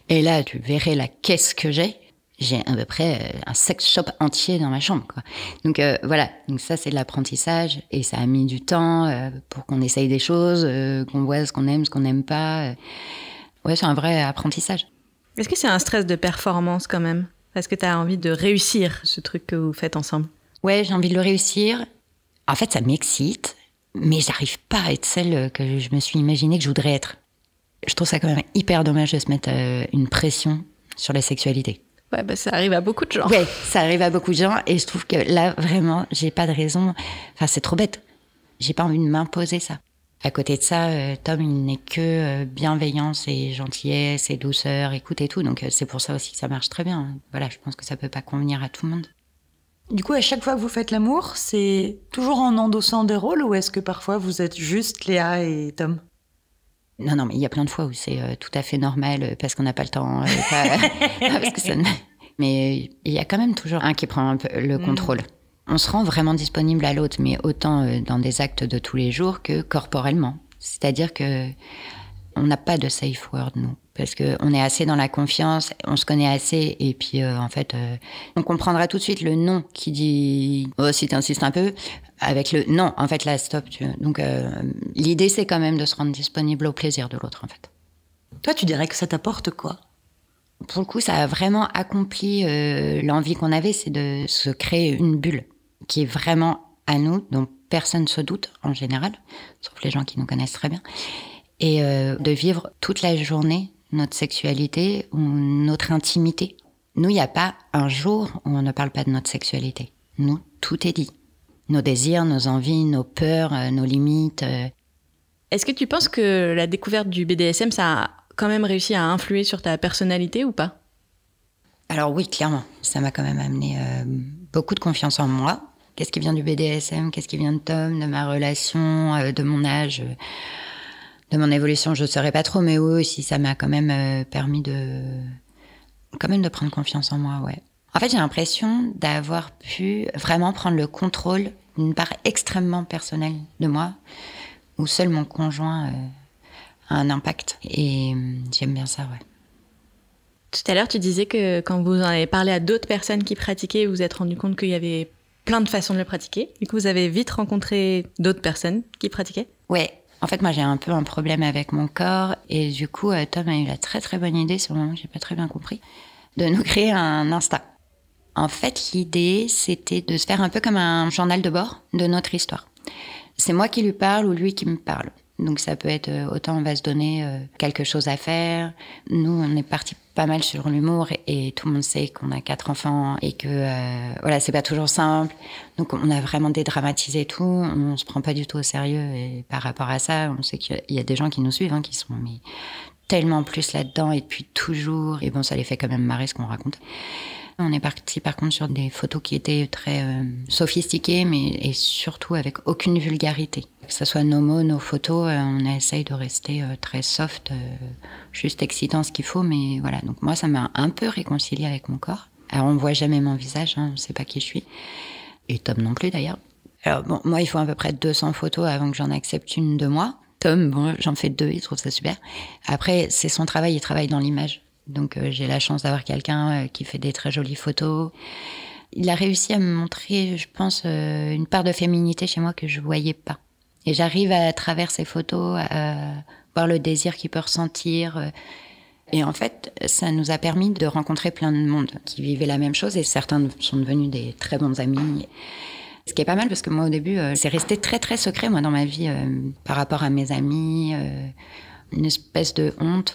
[SPEAKER 3] Et là, tu verrais la caisse que j'ai. J'ai à peu près un sex shop entier dans ma chambre, quoi. Donc voilà, donc ça c'est de l'apprentissage et ça a mis du temps pour qu'on essaye des choses, qu'on voit ce qu'on aime, ce qu'on n'aime pas. Ouais, c'est un vrai apprentissage.
[SPEAKER 4] Est-ce que c'est un stress de performance quand même? Est-ce que tu as envie de réussir ce truc que vous faites ensemble? Ouais,
[SPEAKER 3] j'ai envie de le réussir. En fait, ça m'excite, mais j'arrive pas à être celle que je me suis imaginée que je voudrais être. Je trouve ça quand même hyper dommage de se mettre une pression sur la sexualité.
[SPEAKER 4] Ouais, bah ça arrive à beaucoup de gens.
[SPEAKER 3] Ouais, ça arrive à beaucoup de gens et je trouve que là, vraiment, j'ai pas de raison. Enfin, c'est trop bête. J'ai pas envie de m'imposer ça. À côté de ça, Tom, il n'est que bienveillance et gentillesse et douceur, écoute et tout. Donc, c'est pour ça aussi que ça marche très bien. Voilà, je pense que ça peut pas convenir à tout le monde.
[SPEAKER 5] Du coup, à chaque fois que vous faites l'amour, c'est toujours en endossant des rôles ou est-ce que parfois vous êtes juste Léa et Tom ?
[SPEAKER 3] Non, mais il y a plein de fois où c'est tout à fait normal parce qu'on n'a pas le temps. Parce que ça... Mais il y a quand même toujours un qui prend un peu le contrôle. On se rend vraiment disponible à l'autre, mais autant dans des actes de tous les jours que corporellement. C'est-à-dire que on n'a pas de safe word, nous. Parce qu'on est assez dans la confiance, on se connaît assez, et puis en fait, on comprendra tout de suite le non qui dit « Oh, si t'insistes un peu », avec le « non », en fait, là, stop. Donc, l'idée, c'est quand même de se rendre disponible au plaisir de l'autre, en fait.
[SPEAKER 5] Toi, tu dirais que ça t'apporte quoi ?
[SPEAKER 3] Pour le coup, ça a vraiment accompli l'envie qu'on avait, c'est de se créer une bulle qui est vraiment à nous, dont personne ne se doute, en général, sauf les gens qui nous connaissent très bien, et de vivre toute la journée notre sexualité ou notre intimité. Nous, il n'y a pas un jour où on ne parle pas de notre sexualité. Nous, tout est dit. Nos désirs, nos envies, nos peurs, nos limites.
[SPEAKER 4] Est-ce que tu penses que la découverte du BDSM, ça a quand même réussi à influer sur ta personnalité ou pas ?
[SPEAKER 3] Alors oui, clairement. Ça m'a quand même amené beaucoup de confiance en moi. Qu'est-ce qui vient du BDSM ? Qu'est-ce qui vient de Tom, de ma relation, de mon âge, de mon évolution ? Je ne saurais pas trop, mais oui, aussi, ça m'a quand même permis de prendre confiance en moi, ouais. En fait, j'ai l'impression d'avoir pu vraiment prendre le contrôle d'une part extrêmement personnelle de moi, où seul mon conjoint a un impact. Et j'aime bien ça, ouais.
[SPEAKER 4] Tout à l'heure, tu disais que quand vous en avez parlé à d'autres personnes qui pratiquaient, vous vous êtes rendu compte qu'il y avait plein de façons de le pratiquer. Du coup, vous avez vite rencontré d'autres personnes qui pratiquaient?
[SPEAKER 3] Ouais. En fait, moi, j'ai un peu un problème avec mon corps. Et du coup, Tom a eu la très, très bonne idée, sur le moment, j'ai pas très bien compris, de nous créer un Insta. En fait, l'idée, c'était de se faire un peu comme un journal de bord de notre histoire. C'est moi qui lui parle ou lui qui me parle. Donc ça peut être autant on va se donner quelque chose à faire. Nous, on est parti pas mal sur l'humour et tout le monde sait qu'on a 4 enfants et que voilà, c'est pas toujours simple. Donc on a vraiment dédramatisé tout. On se prend pas du tout au sérieux et par rapport à ça, on sait qu'il y a des gens qui nous suivent, qui sont tellement plus là-dedans et depuis toujours. Et bon, ça les fait quand même marrer ce qu'on raconte. On est parti par contre sur des photos qui étaient très sophistiquées, et surtout avec aucune vulgarité. Que ce soit nos mots, nos photos, on essaye de rester très soft, juste excitant ce qu'il faut, mais voilà. Donc moi, ça m'a un peu réconciliée avec mon corps. Alors on ne voit jamais mon visage, on ne sait pas qui je suis. Et Tom non plus d'ailleurs. Alors bon, moi, il faut à peu près 200 photos avant que j'en accepte une de moi. Tom, bon, j'en fais 2, il trouve ça super. Après, c'est son travail, il travaille dans l'image. Donc j'ai la chance d'avoir quelqu'un qui fait des très jolies photos. Il a réussi à me montrer, je pense, une part de féminité chez moi que je voyais pas. Et j'arrive à travers ces photos à voir le désir qu'il peut ressentir. Et en fait, ça nous a permis de rencontrer plein de monde qui vivaient la même chose et certains sont devenus des très bons amis. Ce qui est pas mal parce que moi au début, c'est resté très très secret moi dans ma vie par rapport à mes amis. Une espèce de honte.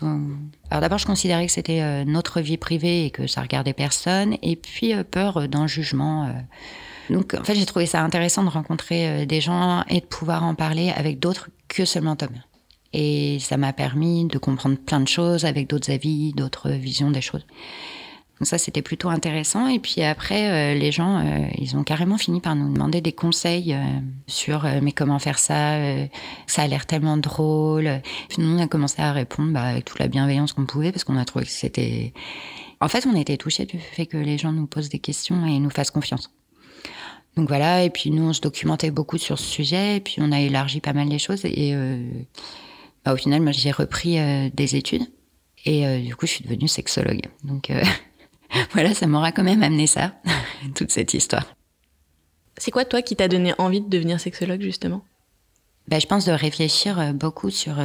[SPEAKER 3] Alors d'abord, je considérais que c'était notre vie privée et que ça regardait personne. Et puis, peur d'un jugement. Donc, en fait, j'ai trouvé ça intéressant de rencontrer des gens et de pouvoir en parler avec d'autres que seulement Tom. Et ça m'a permis de comprendre plein de choses avec d'autres avis, d'autres visions des choses. Donc ça, c'était plutôt intéressant. Et puis après, les gens, ils ont carrément fini par nous demander des conseils sur mais comment faire ça, ça a l'air tellement drôle. Puis nous, on a commencé à répondre avec toute la bienveillance qu'on pouvait parce qu'on a trouvé que c'était... En fait, on était touchés du fait que les gens nous posent des questions et nous fassent confiance. Donc voilà, et puis nous, on se documentait beaucoup sur ce sujet, et puis on a élargi pas mal les choses. Et au final, moi, j'ai repris des études et du coup, je suis devenue sexologue. Donc... Voilà, ça m'aura quand même amené ça, toute cette histoire.
[SPEAKER 4] C'est quoi, toi, qui t'a donné envie de devenir sexologue, justement ?
[SPEAKER 3] Je pense de réfléchir beaucoup sur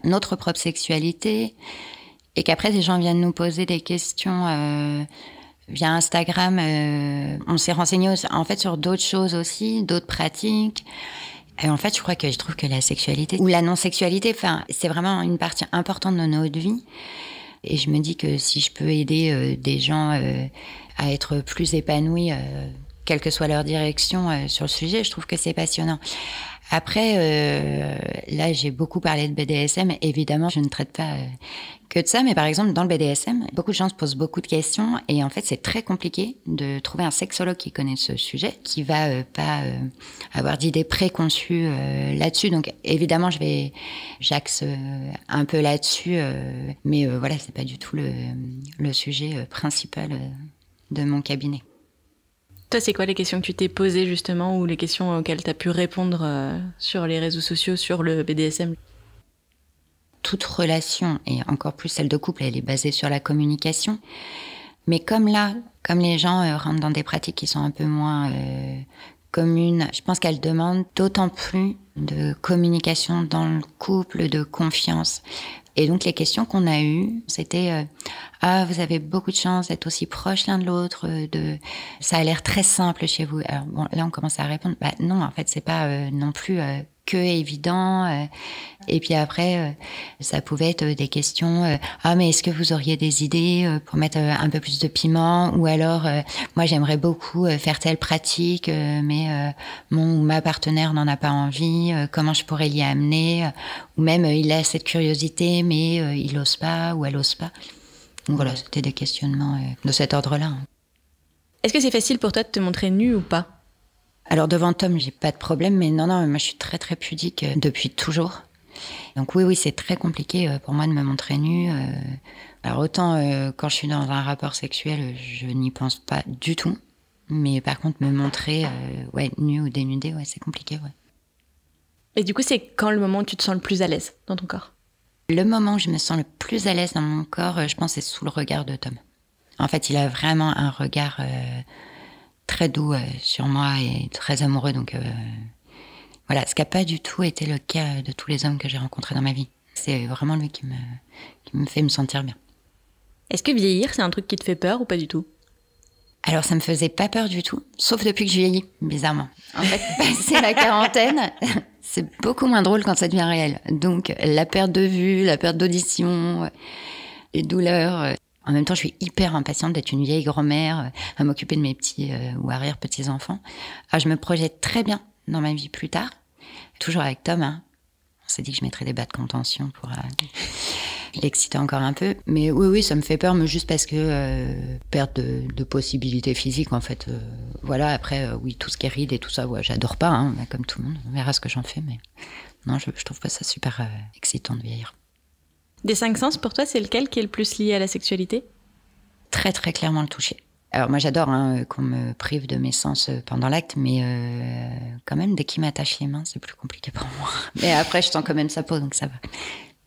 [SPEAKER 3] notre propre sexualité et qu'après, des gens viennent nous poser des questions via Instagram. On s'est renseigné en fait sur d'autres choses aussi, d'autres pratiques. Et en fait, je trouve que la sexualité ou la non-sexualité, c'est vraiment une partie importante de notre vie. Et je me dis que si je peux aider des gens à être plus épanouis, quelle que soit leur direction sur le sujet, je trouve que c'est passionnant. Après, là, j'ai beaucoup parlé de BDSM. Évidemment, je ne traite pas que de ça, mais par exemple, dans le BDSM, beaucoup de gens se posent beaucoup de questions et en fait, c'est très compliqué de trouver un sexologue qui connaît ce sujet, qui va pas avoir d'idées préconçues là-dessus. Donc, évidemment, j'axe un peu là-dessus, mais voilà, c'est pas du tout le sujet principal de mon cabinet.
[SPEAKER 4] Toi, c'est quoi les questions que tu t'es posées justement ou les questions auxquelles tu as pu répondre sur les réseaux sociaux, sur le BDSM ?
[SPEAKER 3] Toute relation, et encore plus celle de couple, elle est basée sur la communication. Mais comme les gens rentrent dans des pratiques qui sont un peu moins communes, je pense qu'elles demandent d'autant plus de communication dans le couple, de confiance. Et donc, les questions qu'on a eues, c'était vous avez beaucoup de chance d'être aussi proches l'un de l'autre, ça a l'air très simple chez vous. Alors, bon, là, on commence à répondre, non, en fait, c'est pas non plus que évident. Et puis après, ça pouvait être des questions, mais est-ce que vous auriez des idées pour mettre un peu plus de piment ? Ou alors, moi, j'aimerais beaucoup faire telle pratique, mais mon ou ma partenaire n'en a pas envie, comment je pourrais l'y amener ? Ou même, il a cette curiosité, mais il ose pas ou elle ose pas. Donc voilà, c'était des questionnements de cet ordre-là.
[SPEAKER 4] Est-ce que c'est facile pour toi de te montrer nue ou pas ?
[SPEAKER 3] Alors devant Tom, j'ai pas de problème, mais non, moi je suis très très pudique depuis toujours. Donc oui, c'est très compliqué pour moi de me montrer nue. Alors autant quand je suis dans un rapport sexuel, je n'y pense pas du tout. Mais par contre, me montrer nue ou dénudée, c'est compliqué, ouais.
[SPEAKER 4] Et du coup, c'est quand le moment où tu te sens le plus à l'aise dans ton corps?
[SPEAKER 3] Le moment où je me sens le plus à l'aise dans mon corps, je pense, c'est sous le regard de Tom. En fait, il a vraiment un regard très doux sur moi et très amoureux. Donc voilà, ce qui n'a pas du tout été le cas de tous les hommes que j'ai rencontrés dans ma vie. C'est vraiment lui qui me fait me sentir bien.
[SPEAKER 4] Est-ce que vieillir, c'est un truc qui te fait peur ou pas du tout?
[SPEAKER 3] Alors, ça me faisait pas peur du tout, sauf depuis que je vieillis, bizarrement. En fait, passer la quarantaine, c'est beaucoup moins drôle quand ça devient réel. Donc, la perte de vue, la perte d'audition, les douleurs. En même temps, je suis hyper impatiente d'être une vieille grand-mère, à m'occuper de mes petits ou arrière-petits-enfants. Alors, je me projette très bien dans ma vie plus tard, toujours avec Tom. Hein. On s'est dit que je mettrais des bas de contention pour l'exciter encore un peu. Mais oui, ça me fait peur, mais juste parce que perte de possibilités physiques, en fait. Voilà, après, oui, tout ce qui est rides et tout ça, ouais, j'adore pas, hein, comme tout le monde. On verra ce que j'en fais, mais non, je trouve pas ça super excitant de vieillir.
[SPEAKER 4] Des 5 sens, pour toi, c'est lequel qui est le plus lié à la sexualité?
[SPEAKER 3] Très, très clairement le toucher. Alors moi, j'adore qu'on me prive de mes sens pendant l'acte, mais quand même, dès qu'il m'attache les mains, c'est plus compliqué pour moi. Mais après, je sens quand même sa peau, donc ça va.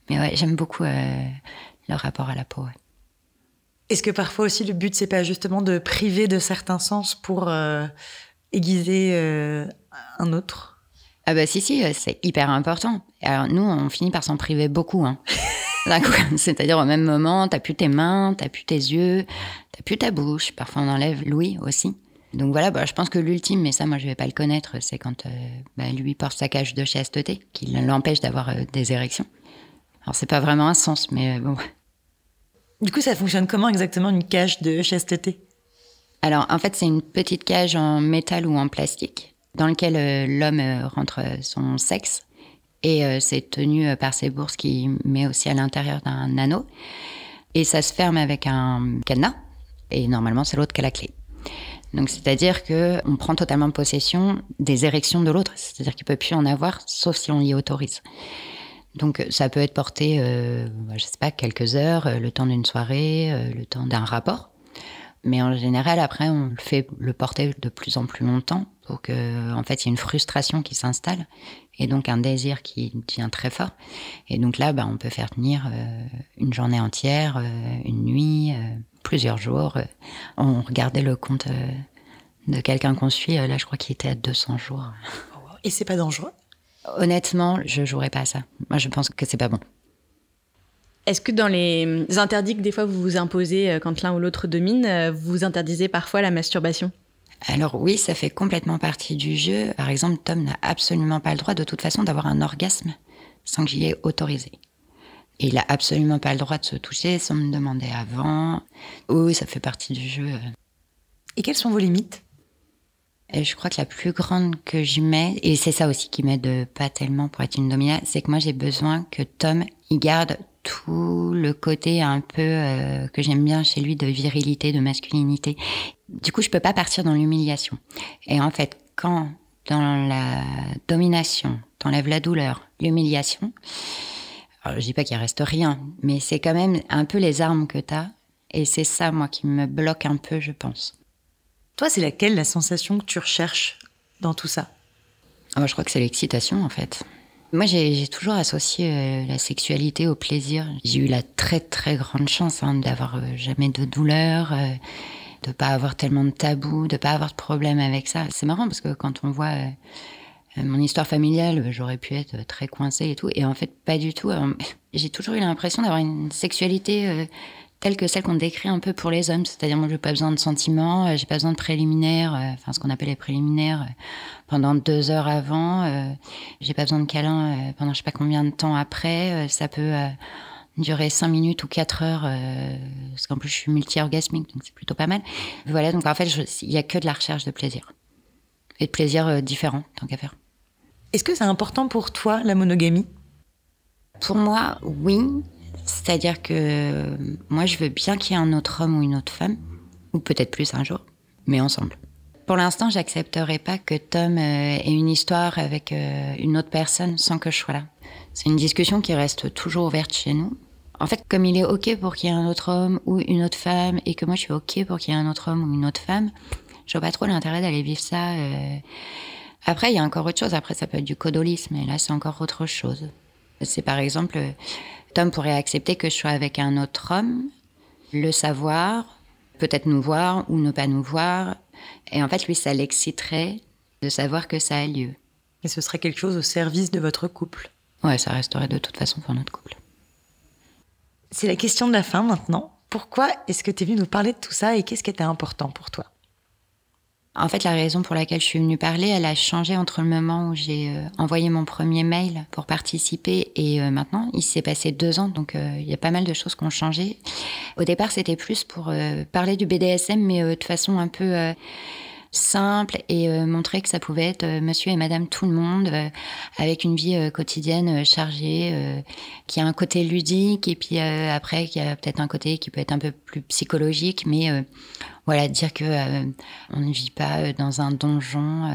[SPEAKER 3] Mais ouais, j'aime beaucoup le rapport à la peau. Ouais.
[SPEAKER 5] Est-ce que parfois aussi le but, c'est pas justement de priver de certains sens pour aiguiser un autre?
[SPEAKER 3] Ah bah si, c'est hyper important. Alors nous, on finit par s'en priver beaucoup. Hein. C'est-à-dire au même moment, t'as plus tes mains, t'as plus tes yeux, t'as plus ta bouche. Parfois, on enlève l'ouïe aussi. Donc voilà, je pense que l'ultime, mais ça, moi, je vais pas le connaître, c'est quand lui porte sa cage de chasteté, qui l'empêche d'avoir des érections. Alors, c'est pas vraiment un sens, mais bon.
[SPEAKER 5] Du coup, ça fonctionne comment exactement, une cage de chasteté?
[SPEAKER 3] Alors, en fait, c'est une petite cage en métal ou en plastique dans laquelle l'homme rentre son sexe et c'est tenu par ses bourses qui met aussi à l'intérieur d'un anneau. Et ça se ferme avec un cadenas et normalement, c'est l'autre qui a la clé. Donc, c'est-à-dire qu'on prend totalement possession des érections de l'autre. C'est-à-dire qu'il ne peut plus en avoir, sauf si on l'y autorise. Donc, ça peut être porté, je sais pas, quelques heures, le temps d'une soirée, le temps d'un rapport. Mais en général, après, on le fait le porter de plus en plus longtemps pour que, en fait, il y ait une frustration qui s'installe et donc un désir qui devient très fort. Et donc là, on peut faire tenir une journée entière, une nuit, plusieurs jours. On regardait le compte de quelqu'un qu'on suit. Là, je crois qu'il était à 200 jours.
[SPEAKER 5] Et c'est pas dangereux?
[SPEAKER 3] Honnêtement, je jouerais pas à ça. Moi, je pense que c'est pas bon.
[SPEAKER 4] Est-ce que dans les interdits que des fois vous vous imposez quand l'un ou l'autre domine, vous interdisez parfois la masturbation?
[SPEAKER 3] Alors oui, ça fait complètement partie du jeu. Par exemple, Tom n'a absolument pas le droit de toute façon d'avoir un orgasme sans que j'y ai autorisé. Et il a absolument pas le droit de se toucher sans me demander avant. Oui, ça fait partie du jeu.
[SPEAKER 5] Et quelles sont vos limites?
[SPEAKER 3] Et je crois que la plus grande que j'y mets, et c'est ça aussi qui m'aide pas tellement pour être une dominante, c'est que moi j'ai besoin que Tom il garde tout le côté un peu que j'aime bien chez lui de virilité, de masculinité. Du coup, je peux pas partir dans l'humiliation. Et en fait, quand dans la domination, t'enlèves la douleur, l'humiliation, alors je dis pas qu'il reste rien, mais c'est quand même un peu les armes que t'as. Et c'est ça, moi, qui me bloque un peu, je pense.
[SPEAKER 5] Toi, c'est laquelle la sensation que tu recherches dans tout ça?
[SPEAKER 3] Je crois que c'est l'excitation, en fait. Moi, j'ai toujours associé la sexualité au plaisir. J'ai eu la très, très grande chance d'avoir jamais de douleur, de pas avoir tellement de tabous, de pas avoir de problème avec ça. C'est marrant parce que quand on voit mon histoire familiale, j'aurais pu être très coincée et tout. Et en fait, pas du tout. J'ai toujours eu l'impression d'avoir une sexualité telle que celle qu'on décrit un peu pour les hommes. C'est-à-dire, moi, j'ai pas besoin de sentiments, j'ai pas besoin de préliminaires, ce qu'on appelle les préliminaires, pendant 2 heures avant. J'ai pas besoin de câlins pendant je sais pas combien de temps après. Ça peut durer 5 minutes ou 4 heures, parce qu'en plus, je suis multi-orgasmique, donc c'est plutôt pas mal. Voilà, donc en fait, il y a que de la recherche de plaisir. Et de plaisir différent, tant qu'à faire.
[SPEAKER 5] Est-ce que c'est important pour toi, la monogamie?
[SPEAKER 3] Pour moi, oui. C'est-à-dire que moi, je veux bien qu'il y ait un autre homme ou une autre femme, ou peut-être plus un jour, mais ensemble. Pour l'instant, j'accepterai pas que Tom ait une histoire avec une autre personne sans que je sois là. C'est une discussion qui reste toujours ouverte chez nous. En fait, comme il est OK pour qu'il y ait un autre homme ou une autre femme, et que moi, je suis OK pour qu'il y ait un autre homme ou une autre femme, je vois pas trop l'intérêt d'aller vivre ça Après, il y a encore autre chose. Après, ça peut être du codolisme, et là, c'est encore autre chose. C'est par exemple, Tom pourrait accepter que je sois avec un autre homme, le savoir, peut-être nous voir ou ne pas nous voir. Et en fait, lui, ça l'exciterait de savoir que ça a lieu.
[SPEAKER 5] Et ce serait quelque chose au service de votre couple.
[SPEAKER 3] Ouais, ça resterait de toute façon pour notre couple.
[SPEAKER 5] C'est la question de la fin maintenant. Pourquoi est-ce que tu es venue nous parler de tout ça et qu'est-ce qui était important pour toi ?
[SPEAKER 3] En fait, la raison pour laquelle je suis venue parler, elle a changé entre le moment où j'ai envoyé mon premier mail pour participer et maintenant. Il s'est passé 2 ans, donc il y a pas mal de choses qui ont changé. Au départ, c'était plus pour parler du BDSM, mais de façon un peu simple et montrer que ça pouvait être monsieur et madame tout le monde, avec une vie quotidienne chargée, qui a un côté ludique et puis après, qui a peut-être un côté qui peut être un peu plus psychologique, mais... Voilà, dire que on ne vit pas dans un donjon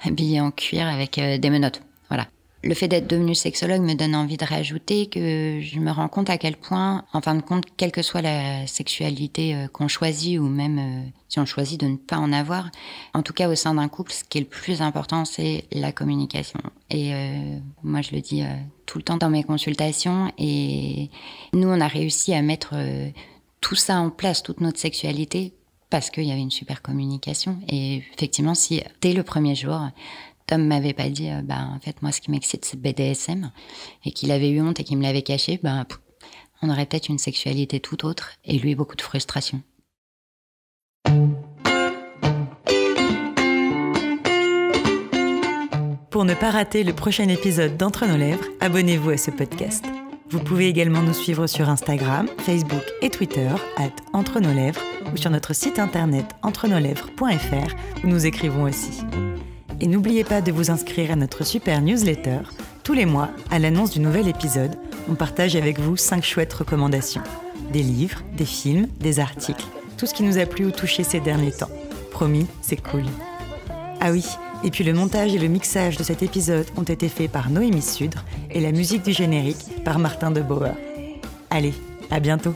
[SPEAKER 3] habillé en cuir avec des menottes. Voilà. Le fait d'être devenue sexologue me donne envie de rajouter que je me rends compte à quel point, en fin de compte, quelle que soit la sexualité qu'on choisit ou même si on choisit de ne pas en avoir, en tout cas au sein d'un couple, ce qui est le plus important, c'est la communication. Et moi, je le dis tout le temps dans mes consultations. Et nous, on a réussi à mettre... tout ça en place, toute notre sexualité, parce qu'il y avait une super communication. Et effectivement, si dès le premier jour, Tom m'avait pas dit en fait, moi, ce qui m'excite, c'est le BDSM, et qu'il avait eu honte et qu'il me l'avait caché, on aurait peut-être une sexualité tout autre, et lui, beaucoup de frustration.
[SPEAKER 5] Pour ne pas rater le prochain épisode d'Entre nos lèvres, abonnez-vous à ce podcast. Vous pouvez également nous suivre sur Instagram, Facebook et Twitter @Entre nos lèvres ou sur notre site internet entrenoslèvres.fr où nous écrivons aussi. Et n'oubliez pas de vous inscrire à notre super newsletter. Tous les mois, à l'annonce du nouvel épisode, on partage avec vous 5 chouettes recommandations. Des livres, des films, des articles, tout ce qui nous a plu ou touché ces derniers temps. Promis, c'est cool. Ah oui, et puis le montage et le mixage de cet épisode ont été faits par Noémie Sudre et la musique du générique par Martin de Bauer. Allez, à bientôt.